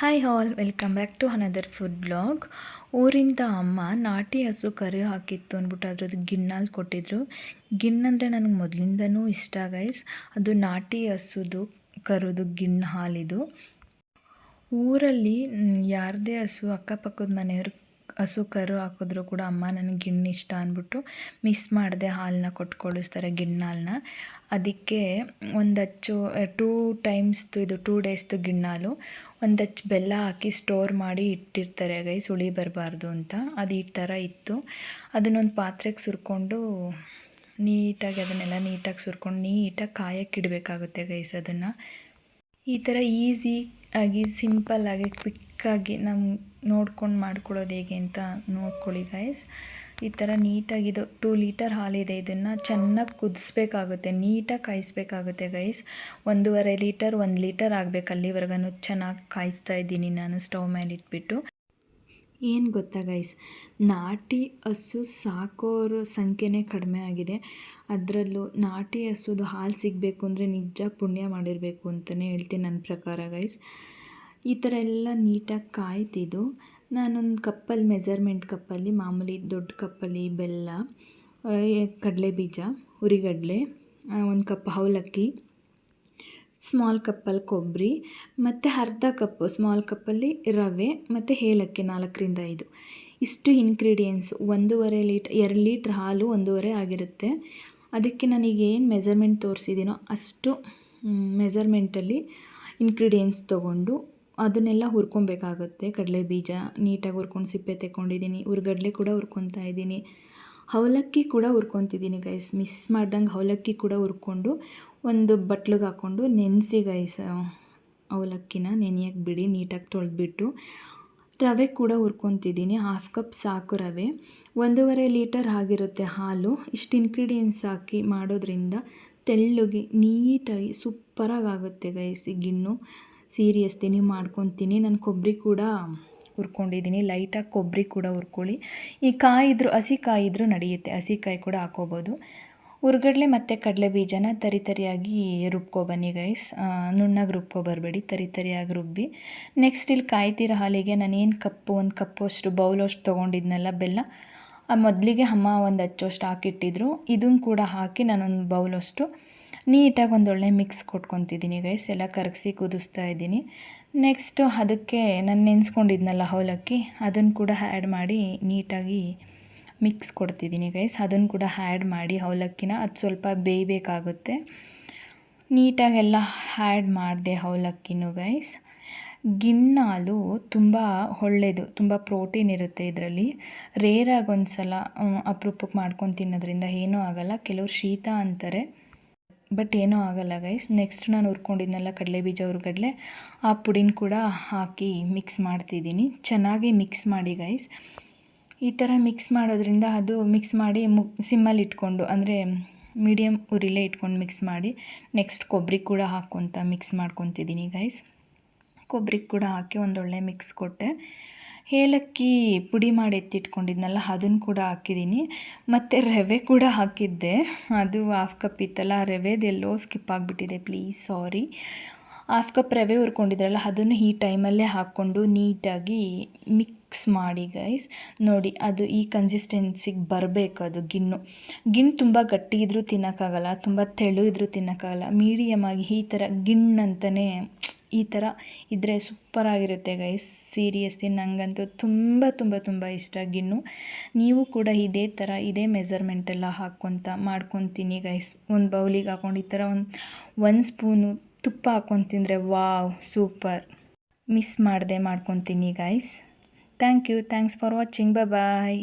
Hi all, welcome back to another food blog. ಊರಿಂದ ಅಮ್ಮ ನಾಟಿ ಹಸು ಕರು ಹಾಕಿತ್ತು ಅಂದ್ಬಿಟ್ಟು ಅದ್ರದ್ದು ಗಿಣ್ಣಾಲ್ ಕೊಟ್ಟಿದ್ರು. ಗಿಣ್ಣಂದರೆ ನನಗೆ ಮೊದಲಿಂದನೂ ಇಷ್ಟ ಗೈಸ್. ಅದು ನಾಟಿ ಹಸುದು ಕರುದು ಗಿಣ್ಣು ಹಾಲಿದು. ಊರಲ್ಲಿ ಯಾರದೇ ಹಸು ಅಕ್ಕಪಕ್ಕದ ಮನೆಯವ್ರು ಹಸು ಕರು ಹಾಕಿದ್ರು ಕೂಡ ಅಮ್ಮ ನನಗೆ ಗಿಣ್ಣು ಇಷ್ಟ ಅಂದ್ಬಿಟ್ಟು ಮಿಸ್ ಮಾಡದೆ ಹಾಲನ್ನ ಕೊಟ್ಟು ಕಳಿಸ್ತಾರೆ, ಗಿಣ್ಣಾಲನ್ನ. ಅದಕ್ಕೆ ಒಂದು ಅಚ್ಚು 2 ಟೈಮ್ಸ್ದು ಇದು 2 ಡೇಸ್ದು ಗಿಣ್ಣಾಲು ಒಂದು ಅಚ್ಚು ಬೆಲ್ಲ ಹಾಕಿ ಸ್ಟೋರ್ ಮಾಡಿ ಇಟ್ಟಿರ್ತಾರೆ ಗೈಸ್, ಹುಳಿ ಬರಬಾರ್ದು ಅಂತ. ಅದು ಈ ಥರ ಇತ್ತು. ಅದನ್ನೊಂದು ಪಾತ್ರೆಗೆ ಸುರ್ಕೊಂಡು ಅದನ್ನೆಲ್ಲ ನೀಟಾಗಿ ಸುರ್ಕೊಂಡು ನೀಟಾಗಿ ಕಾಯಕ್ಕೆ ಇಡಬೇಕಾಗುತ್ತೆ ಗೈಸ್. ಅದನ್ನು ಈ ಥರ ಈಸಿಯಾಗಿ ಸಿಂಪಲ್ಲಾಗಿ ಕ್ವಿಕ್ಕಾಗಿ ನಾವು ನೋಡ್ಕೊಂಡು ಮಾಡ್ಕೊಳ್ಳೋದು ಹೇಗೆ ಅಂತ ನೋಡ್ಕೊಳ್ಳಿ ಗೈಸ್. ಈ ಥರ ನೀಟಾಗಿದು 2 ಲೀಟರ್ ಹಾಲಿದೆ. ಇದನ್ನು ಚೆನ್ನಾಗಿ ಕುದಿಸ್ಬೇಕಾಗುತ್ತೆ, ನೀಟಾಗಿ ಕಾಯಿಸ್ಬೇಕಾಗುತ್ತೆ ಗೈಸ್. 1.5 ಲೀಟರ್ 1 ಲೀಟರ್ ಆಗಬೇಕು, ಅಲ್ಲಿವರೆಗೂ ಚೆನ್ನಾಗಿ ಕಾಯಿಸ್ತಾ ಇದ್ದೀನಿ ನಾನು ಸ್ಟವ್ ಮೇಲೆ ಇಟ್ಬಿಟ್ಟು. ಏನು ಗೊತ್ತಾ ಗೈಸ್, ನಾಟಿ ಹಸು ಸಾಕೋರ ಸಂಖ್ಯೆನೇ ಕಡಿಮೆ ಆಗಿದೆ. ಅದರಲ್ಲೂ ನಾಟಿ ಹಸುದು ಹಾಲು ಸಿಗಬೇಕು ಅಂದರೆ ನಿಜ ಪುಣ್ಯ ಮಾಡಿರಬೇಕು ಅಂತಲೇ ಹೇಳ್ತೀನಿ ನನ್ನ ಪ್ರಕಾರ ಗೈಸ್. ಈ ಥರ ಎಲ್ಲ ನೀಟಾಗಿ ಕಾಯ್ತಿದ್ದು ನಾನೊಂದು ಕಪ್ಪಲ್ಲಿ ಮೆಜರ್ಮೆಂಟ್ ಕಪ್ಪಲ್ಲಿ ಮಾಮೂಲಿ ದೊಡ್ಡ ಕಪ್ಪಲ್ಲಿ ಬೆಲ್ಲ, ಕಡಲೆ ಬೀಜ, ಹುರಿಗಡಲೆ, 1 ಕಪ್ ಅವಲಕ್ಕಿ, ಸ್ಮಾಲ್ ಕಪ್ಪಲ್ಲಿ ಕೊಬ್ಬರಿ ಮತ್ತು ಅರ್ಧ ಕಪ್ಪು ಸ್ಮಾಲ್ ಕಪ್ಪಲ್ಲಿ ರವೆ ಮತ್ತು ಏಲಕ್ಕಿ 4ರಿಂದ 5 ಇಷ್ಟು ಇಂಗ್ರೀಡಿಯೆಂಟ್ಸು. 2 ಲೀಟ್ರ್ ಹಾಲು 1.5 ಆಗಿರುತ್ತೆ. ಅದಕ್ಕೆ ನನಗೇನು ಮೆಜರ್ಮೆಂಟ್ ತೋರಿಸಿದ್ದೀನೋ ಅಷ್ಟು ಮೆಜರ್ಮೆಂಟಲ್ಲಿ ಇಂಗ್ರೀಡಿಯೆಂಟ್ಸ್ ತೊಗೊಂಡು ಅದನ್ನೆಲ್ಲ ಹುರ್ಕೊಬೇಕಾಗುತ್ತೆ. ಕಡಲೆ ಬೀಜ ನೀಟಾಗಿ ಹುರ್ಕೊಂಡು ಸಿಪ್ಪೆ ತೆಕ್ಕೊಂಡಿದ್ದೀನಿ, ಹುರ್ಗಡ್ಲೆ ಕೂಡ ಹುರ್ಕೊತಾ ಇದ್ದೀನಿ, ಅವಲಕ್ಕಿ ಕೂಡ ಹುರ್ಕೊತಿದ್ದೀನಿ ಗೈಸ್. ಮಿಸ್ ಮಾಡ್ದಂಗೆ ಅವಲಕ್ಕಿ ಕೂಡ ಹುರ್ಕೊಂಡು ಒಂದು ಬಟ್ಲಿಗೆ ಹಾಕ್ಕೊಂಡು ನೆನೆಸಿ ಗೈಸ್. ಅವಲಕ್ಕಿನ ನೆನೆಯಕ್ಕೆ ಬಿಡಿ, ನೀಟಾಗಿ ತೊಳೆದ್ಬಿಟ್ಟು ರವೆ ಕೂಡ ಹುರ್ಕೊತಿದ್ದೀನಿ. 1/2 ಕಪ್ ಸಾಕು ರವೆ. 1.5 ಲೀಟರ್ ಆಗಿರುತ್ತೆ ಹಾಲು. ಇಷ್ಟು ಇಂಗ್ರೀಡಿಯೆಂಟ್ಸ್ ಹಾಕಿ ಮಾಡೋದ್ರಿಂದ ತೆಳ್ಳಗೆ ನೀಟಾಗಿ ಸೂಪರಾಗಿ ಆಗುತ್ತೆ ಗೈಸ್. ಈ ಗಿಣ್ಣು ಸೀರಿಯಸ್ಲಿ ನೀವು ಮಾಡ್ಕೊತೀನಿ. ನಾನು ಕೊಬ್ಬರಿ ಕೂಡ ಹುರ್ಕೊಂಡಿದ್ದೀನಿ, ಲೈಟಾಗಿ ಕೊಬ್ಬರಿ ಕೂಡ ಹುರ್ಕೊಳ್ಳಿ. ಈ ಹಸಿ ಕಾಯಿದ್ರೂ ನಡೆಯುತ್ತೆ, ಹಸಿ ಕಾಯಿ ಕೂಡ ಹಾಕೋಬೋದು. ಹುರ್ಗಡ್ಲೆ ಮತ್ತು ಕಡಲೆ ಬೀಜನ ತರಿಯಾಗಿ ರುಬ್ಕೊಬನ್ನಿ ಗೈಸ್. ನುಣ್ಣಗೆ ರುಬ್ಕೊಬರಬೇಡಿ, ತರಿಯಾಗಿ ರುಬ್ಬಿ. ನೆಕ್ಸ್ಟ್ ಇಲ್ಲಿ ಕಾಯ್ತಿರೋ ಹಾಲಿಗೆ ನಾನೇನು ಒಂದು ಕಪ್ಪು ಅಷ್ಟು ಬೌಲಷ್ಟು ತೊಗೊಂಡಿದ್ನಲ್ಲ ಬೆಲ್ಲ, ಮೊದಲಿಗೆ ಅಮ್ಮ ಒಂದು ಅಚ್ಚೋಷ್ಟು ಹಾಕಿಟ್ಟಿದ್ರು. ಇದನ್ನು ಕೂಡ ಹಾಕಿ ನಾನೊಂದು ಬೌಲಷ್ಟು ನೀಟಾಗಿ ಒಂದೊಳ್ಳೆ ಮಿಕ್ಸ್ ಕೊಟ್ಕೊತಿದ್ದೀನಿ ಗೈಸ್. ಎಲ್ಲ ಕರಗಿಸಿ ಕುದಿಸ್ತಾ ಇದ್ದೀನಿ. ನೆಕ್ಸ್ಟು ಅದಕ್ಕೆ ನಾನು ನೆನೆಸ್ಕೊಂಡಿದ್ನಲ್ಲ ಅವಲಕ್ಕಿ, ಅದನ್ನು ಕೂಡ ಆ್ಯಡ್ ಮಾಡಿ ನೀಟಾಗಿ ಮಿಕ್ಸ್ ಕೊಡ್ತಿದ್ದೀನಿ ಗೈಸ್. ಅದನ್ನು ಕೂಡ ಆ್ಯಡ್ ಮಾಡಿ ಅವಲಕ್ಕಿನ ಅದು ಸ್ವಲ್ಪ ಬೇಯಬೇಕಾಗುತ್ತೆ. ನೀಟಾಗೆಲ್ಲ ಆ್ಯಡ್ ಮಾಡಿದೆ ಅವಲಕ್ಕಿನೂ ಗೈಸ್. ಗಿಣ್ಣಾಲು ತುಂಬ ಒಳ್ಳೆಯದು, ತುಂಬ ಪ್ರೋಟೀನ್ ಇರುತ್ತೆ ಇದರಲ್ಲಿ. ರೇರಾಗಿ ಒಂದು ಸಲ ಅಪರೂಪಕ್ಕೆ ಮಾಡ್ಕೊಂಡು ತಿನ್ನೋದ್ರಿಂದ ಏನೂ ಆಗೋಲ್ಲ. ಕೆಲವ್ರು ಶೀತ ಅಂತಾರೆ, ಬಟ್ ಏನೂ ಆಗೋಲ್ಲ ಗೈಸ್. ನೆಕ್ಸ್ಟ್ ನಾನು ಹುರ್ಕೊಂಡಿದ್ನೆಲ್ಲ ಕಡಲೆ ಬೀಜ, ಹುರ್ಗಡ್ಲೆ, ಆ ಪುಡಿನ ಕೂಡ ಹಾಕಿ ಮಿಕ್ಸ್ ಮಾಡ್ತಿದ್ದೀನಿ. ಚೆನ್ನಾಗಿ ಮಿಕ್ಸ್ ಮಾಡಿ ಗೈಸ್. ಈ ಥರ ಮಿಕ್ಸ್ ಮಾಡೋದ್ರಿಂದ ಅದು ಮಿಕ್ಸ್ ಮಾಡಿ ಸಿಮ್ಮಲ್ಲಿ ಇಟ್ಕೊಂಡು, ಅಂದರೆ ಮೀಡಿಯಮ್ ಉರಿಲೇ ಇಟ್ಕೊಂಡು ಮಿಕ್ಸ್ ಮಾಡಿ ನೆಕ್ಸ್ಟ್ ಕೊಬ್ಬರಿ ಕೂಡ ಹಾಕ್ಕೊತ ಮಿಕ್ಸ್ ಮಾಡ್ಕೊತಿದ್ದೀನಿ ಗೈಸ್. ಕೊಬ್ಬರಿ ಕೂಡ ಹಾಕಿ ಒಂದೊಳ್ಳೆ ಮಿಕ್ಸ್ ಕೊಟ್ಟೆ. ಏಲಕ್ಕಿ ಪುಡಿ ಮಾಡಿ ಎತ್ತಿಟ್ಕೊಂಡಿದ್ನಲ್ಲ ಅದನ್ನು ಕೂಡ ಹಾಕಿದ್ದೀನಿ. ಮತ್ತು ರವೆ ಕೂಡ ಹಾಕಿದ್ದೆ, ಅದು 1/2 ಕಪ್ ಇತ್ತಲ್ಲ, ರವೆದೆಲ್ಲೋ ಸ್ಕಿಪ್ ಆಗಿಬಿಟ್ಟಿದೆ, ಪ್ಲೀಸ್ ಸಾರಿ. 1/2 ಕಪ್ ರವೆ ಹುರ್ಕೊಂಡಿದ್ರಲ್ಲ ಅದನ್ನು ಈ ಟೈಮಲ್ಲೇ ಹಾಕ್ಕೊಂಡು ನೀಟಾಗಿ ಮಿಕ್ಸ್ ಮಾಡಿ ಗೈಸ್. ನೋಡಿ ಅದು ಈ ಕನ್ಸಿಸ್ಟೆನ್ಸಿಗೆ ಬರಬೇಕು. ಅದು ಗಿಣ್ಣು ತುಂಬ ಗಟ್ಟಿ ಇದ್ದರೂ ತಿನ್ನೋಕ್ಕಾಗಲ್ಲ, ತುಂಬ ತೆಳು ಇದ್ದರೂ ತಿನ್ನೋಕ್ಕಾಗಲ್ಲ. ಮೀಡಿಯಮಾಗಿ ಈ ಥರ ಗಿಣ್ಣಂತಲೇ ಈ ಥರ ಇದ್ದರೆ ಸೂಪರಾಗಿರುತ್ತೆ ಗೈಸ್. ಸೀರಿಯಸ್ಲಿ ನನಗಂತೂ ತುಂಬ ತುಂಬ ತುಂಬ ಇಷ್ಟ ಗಿಣ್ಣು. ನೀವು ಕೂಡ ಇದೇ ಥರ ಇದೇ ಮೆಜರ್ಮೆಂಟೆಲ್ಲ ಮಾಡ್ಕೊತೀನಿ ಗೈಸ್. ಒಂದು ಬೌಲಿಗೆ ಹಾಕ್ಕೊಂಡು ಈ ಥರ ಒಂದು ಸ್ಪೂನು ತುಪ್ಪ ಹಾಕ್ಕೊಂಡು ತಿಂದರೆ ವಾವ್ ಸೂಪರ್. ಮಿಸ್ ಮಾಡದೆ ಮಾಡ್ಕೊತೀನಿ guys. Thanks for watching. Bye.